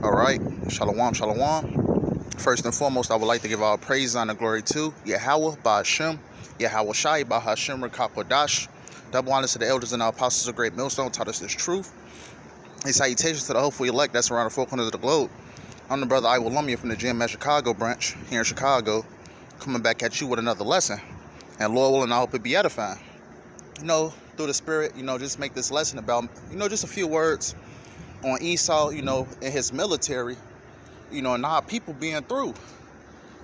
All right, shalom, shalom. First and foremost, I would like to give all praise, honor, glory to Yahweh, Ba'ashem, Yahweh Shai, Ba'ashem, Rekakodash. Double honors to the elders and our apostles of Great Millstone, taught us this truth. And salutations to the hopeful elect that's around the four corners of the globe. I'm the brother Iwalumia from the GMS Chicago branch here in Chicago, coming back at you with another lesson. And Lord willing, I hope it be edifying. Through the Spirit, just make this lesson about, just a few words on Esau, and his military, and how people being through.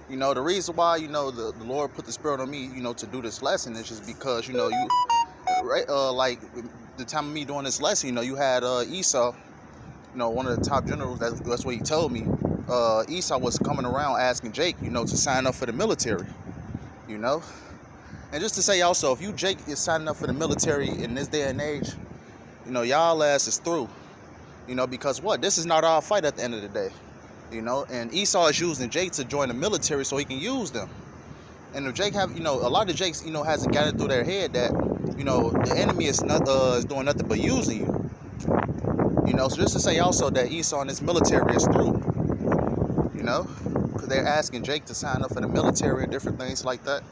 The reason why, the Lord put the Spirit on me, to do this lesson is just because, like the time of me doing this lesson, you had Esau, one of the top generals, that's what he told me. Esau was coming around asking Jake, to sign up for the military, And just to say also, if you Jake is signing up for the military in this day and age, y'all ass is through. Because what? This is not our fight at the end of the day. And Esau is using Jake to join the military so he can use them. And if Jake have, a lot of Jakes, hasn't got it through their head that, the enemy is not is doing nothing but using you. So just to say also that Esau and his military is through. Because they're asking Jake to sign up for the military and different things like that.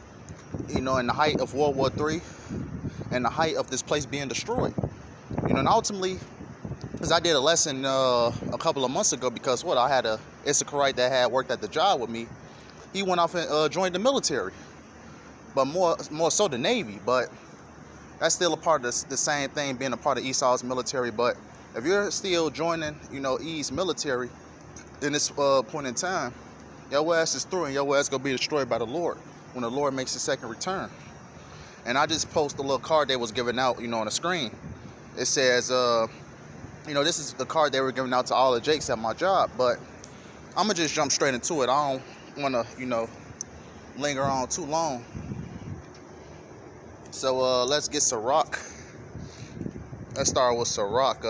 In the height of World War III and the height of this place being destroyed. And ultimately, because I did a lesson a couple of months ago, because I had a Issacharite that had worked at the job with me. He went off and joined the military, but more so the Navy. But that's still a part of the same thing, being a part of Esau's military. But if you're still joining, E's military in this point in time, your ass is through, and your ass gonna be destroyed by the Lord when the Lord makes his second return. And I just posted a little card they was giving out, on the screen. It says, this is the card they were giving out to all the Jakes at my job, but I'm going to just jump straight into it. I don't want to, linger on too long. So let's get Sirach. Let's start with Sirach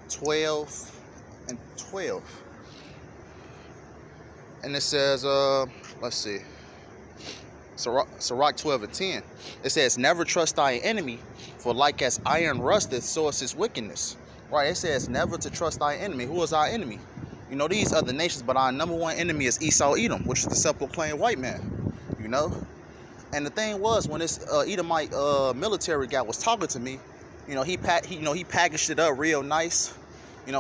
12 and 12. And it says, let's see. Sirach 12 and 10. It says, never trust thy enemy, for like as iron rusteth, so is his wickedness. Right, it says never to trust thy enemy. Who is our enemy? These other nations, but our number one enemy is Esau Edom, which is the self-proclaimed white man. And the thing was, when this Edomite military guy was talking to me, he packaged it up real nice.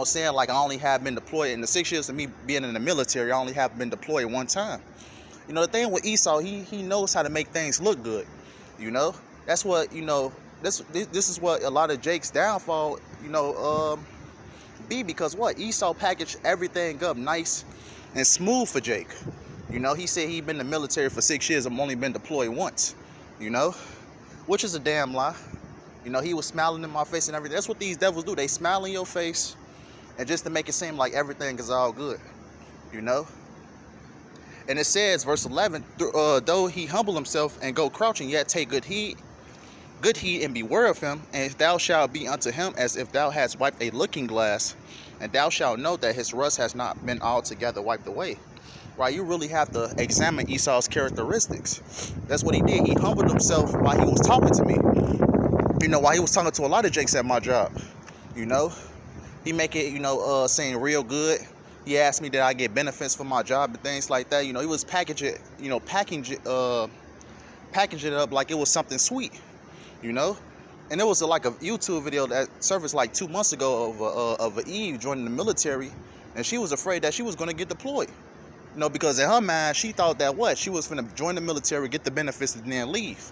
Saying like I only have been deployed in the 6 years of me being in the military. I only have been deployed one time. The thing with Esau, he knows how to make things look good. That's what, this is what a lot of Jake's downfall, be, because Esau packaged everything up nice and smooth for Jake. He said he'd been in the military for 6 years. I've only been deployed once, which is a damn lie. He was smiling in my face and everything. That's what these devils do. They smile in your face and just to make it seem like everything is all good, And it says, verse 11, though he humble himself and go crouching, yet take good heed and beware of him, and thou shalt be unto him as if thou hadst wiped a looking glass, and thou shalt know that his rust has not been altogether wiped away. Right, you really have to examine Esau's characteristics. That's what he did. He humbled himself while he was talking to me. While he was talking to a lot of Jakes at my job. He make it, seem real good. He asked me did I get benefits for my job and things like that. He was packaging it up like it was something sweet. And it was like a YouTube video that surfaced like 2 months ago of an Eve joining the military, and she was afraid that she was going to get deployed. Because in her mind she thought that she was going to join the military, get the benefits, and then leave.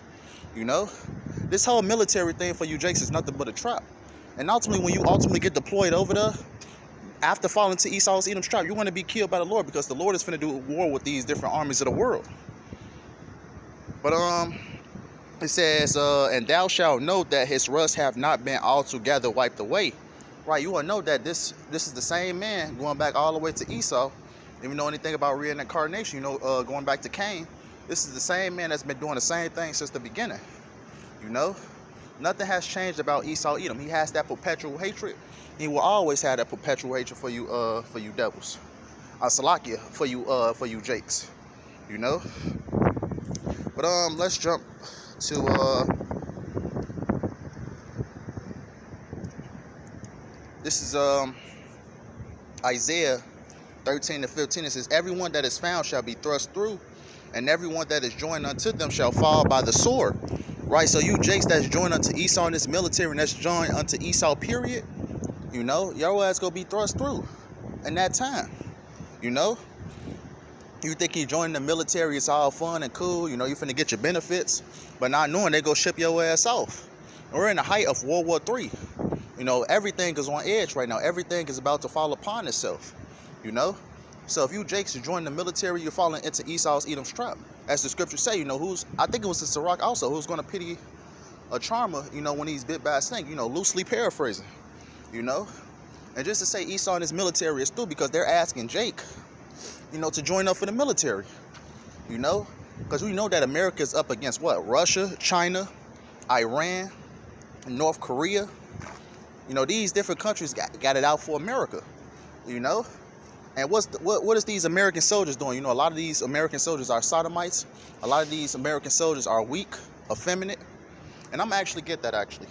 This whole military thing for you Jakes is nothing but a trap. And ultimately, when you get deployed over there, after falling to Esau's Edom's trap, you're going to be killed by the Lord, because the Lord is going to do war with these different armies of the world. But it says, and thou shalt know that his rust have not been altogether wiped away. Right, you want to know that this is the same man going back all the way to Esau. If you know anything about reincarnation, going back to Cain, this is the same man that's been doing the same thing since the beginning. Nothing has changed about Esau Edom. He has that perpetual hatred. He will always have that perpetual hatred for you devils. Salakia for you Jakes. But let's jump to this is Isaiah 13 to 15, it says, everyone that is found shall be thrust through, and everyone that is joined unto them shall fall by the sword. Right, so you Jakes that's joined unto Esau in this military, and that's joined unto Esau, period, your ass gonna be thrust through in that time. You think you joining the military, it's all fun and cool, you finna get your benefits, but not knowing they go ship your ass off. We're in the height of World War III. Everything is on edge right now. Everything is about to fall upon itself. So if you Jakes join the military, you're falling into Esau's Edom's trap. As the scriptures say, I think it was the Sirach also, who's going to pity a charmer, when he's bit by a snake, loosely paraphrasing, And just to say Esau and his military is through because they're asking Jake, to join up for the military, Because we know that America is up against what? Russia, China, Iran, North Korea. These different countries got it out for America, And what is these American soldiers doing? A lot of these American soldiers are sodomites. A lot of these American soldiers are weak, effeminate. And I'm actually get that actually.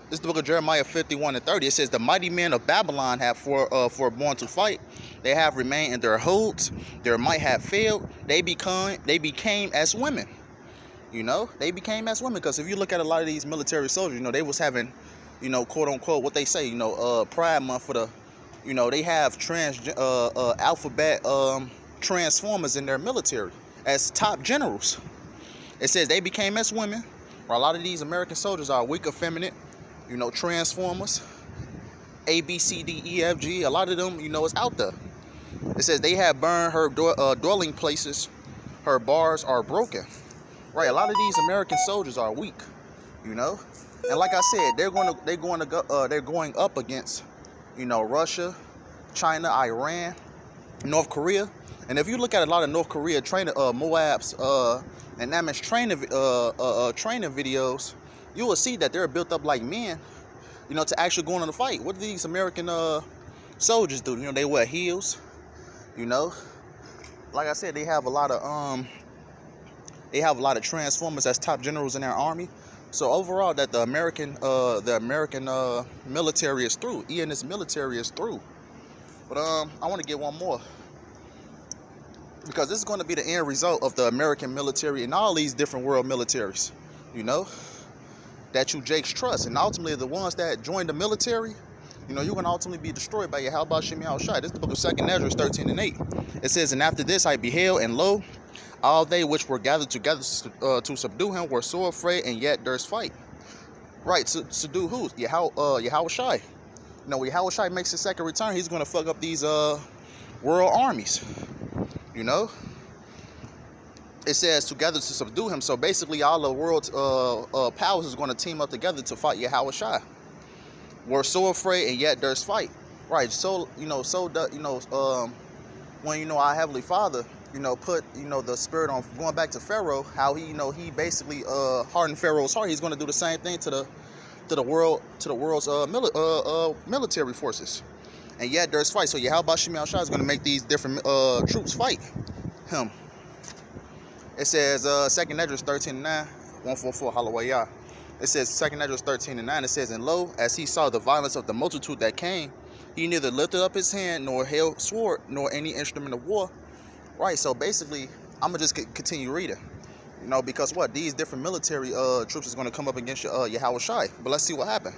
This is the book of Jeremiah 51 and 30. It says, the mighty men of Babylon have forborne to fight. They have remained in their holds. Their might have failed. They became as women. They became as women. Because if you look at a lot of these military soldiers, they was having, quote unquote, what they say, Pride Month for the, they have alphabet transformers in their military as top generals. It says they became as women. While a lot of these American soldiers are weak, effeminate, transformers, A, B, C, D, E, F, G. A lot of them, is out there. It says they have burned her dwelling places. Her bars are broken. Right, a lot of these American soldiers are weak, And like I said, they're going up against, Russia, China, Iran, North Korea. And if you look at a lot of North Korea training, Moab's and Ammon's training videos, you will see that they're built up like men, to actually go on the fight. What do these American soldiers do? They wear heels, Like I said, they have a lot of transformers as top generals in their army. So overall, that the American military is through. Ian's military is through. But I want to get one more, because this is going to be the end result of the American military and all these different world militaries, that you Jakes trust. And ultimately, the ones that join the military, you're going to ultimately be destroyed by your How about Shimei Shai. This is the book of 2nd Ezra 13 and 8. It says, and after this I beheld, and lo, all they which were gathered together to subdue him were sore afraid, and yet durst fight. Right, subdue who? Yahweh Shai. When Yahweh Shai makes his second return, he's going to fuck up these world armies. It says together to subdue him. So basically, all the world's powers is going to team up together to fight Yahweh Shai. We're so afraid, and yet durst fight. Right. So when our Heavenly Father, put the spirit on going back to Pharaoh, how he basically hardened Pharaoh's heart. He's going to do the same thing to the world's military forces. And yet there's fight. So Yahweh Shimei Shai is going to make these different troops fight him. It says 2nd Ezra 13 and 9, 144 Hallelujah. It says 2nd Ezra 13 and 9. It says, and lo, as he saw the violence of the multitude that came, he neither lifted up his hand nor held sword nor any instrument of war. Right. So basically, I'm gonna just continue reading. Because what these different military troops is going to come up against Yahweh Shai. But let's see what happened.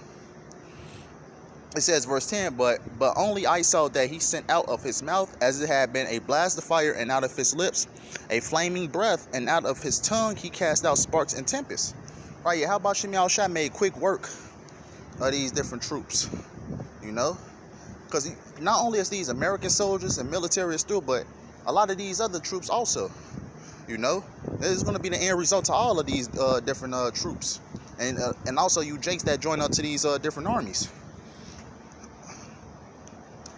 It says, verse 10, but only I saw that he sent out of his mouth, as it had been a blast of fire, and out of his lips a flaming breath, and out of his tongue he cast out sparks and tempests. Right, yeah, how about Shimei Shai made quick work of these different troops, Because not only is these American soldiers and military is through, but a lot of these other troops also, This is going to be the end result to all of these different troops. And also you Jakes that join up to these different armies.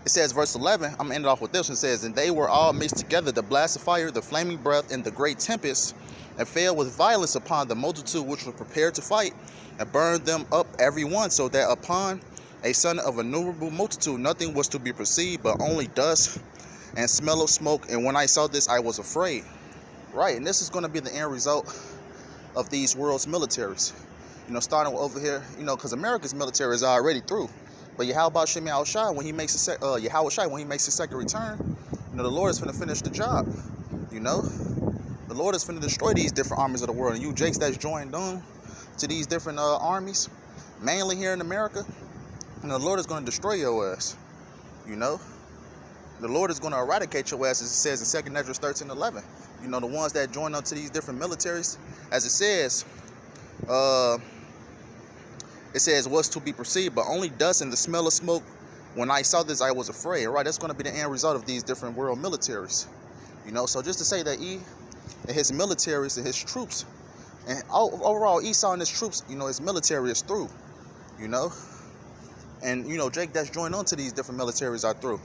It says, verse 11, I'm going to end it off with this one. It says, and they were all mixed together, the blast of fire, the flaming breath, and the great tempest, and fell with violence upon the multitude which were prepared to fight, and burned them up every one, so that upon a son of innumerable multitude nothing was to be perceived, but only dust and smell of smoke. And when I saw this, I was afraid. Right, and this is going to be the end result of these world's militaries. starting over here, because America's military is already through. But Yahweh Shemi Al-Shai, when he makes his second return, the Lord is finna finish the job. The Lord is finna destroy these different armies of the world. And you Jakes that's joined on to these different armies, mainly here in America, the Lord is gonna destroy your ass. The Lord is gonna eradicate your ass, as it says in 2 Ezra 13:11. The ones that join up to these different militaries, as it says, what's to be perceived, but only dust and the smell of smoke. When I saw this, I was afraid. Right, that's going to be the end result of these different world militaries. So just to say that and his militaries and his troops, and overall Esau and his troops, his military is through. And Jake that's joined on to these different militaries are through.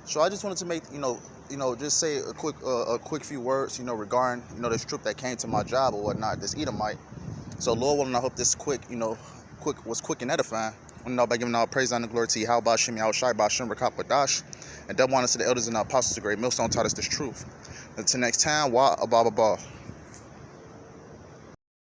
So I just wanted to make just say a quick few words, regarding this troop that came to my job or whatnot, this Edomite. So Lord willing, I hope this was quick and edifying. By giving all praise and glory to Yahweh Shemi Al-Shai B'Hashem Rakapadash, and double honor to the elders and the apostles of great millstone taught us this truth. Until next time, Wa Ababa.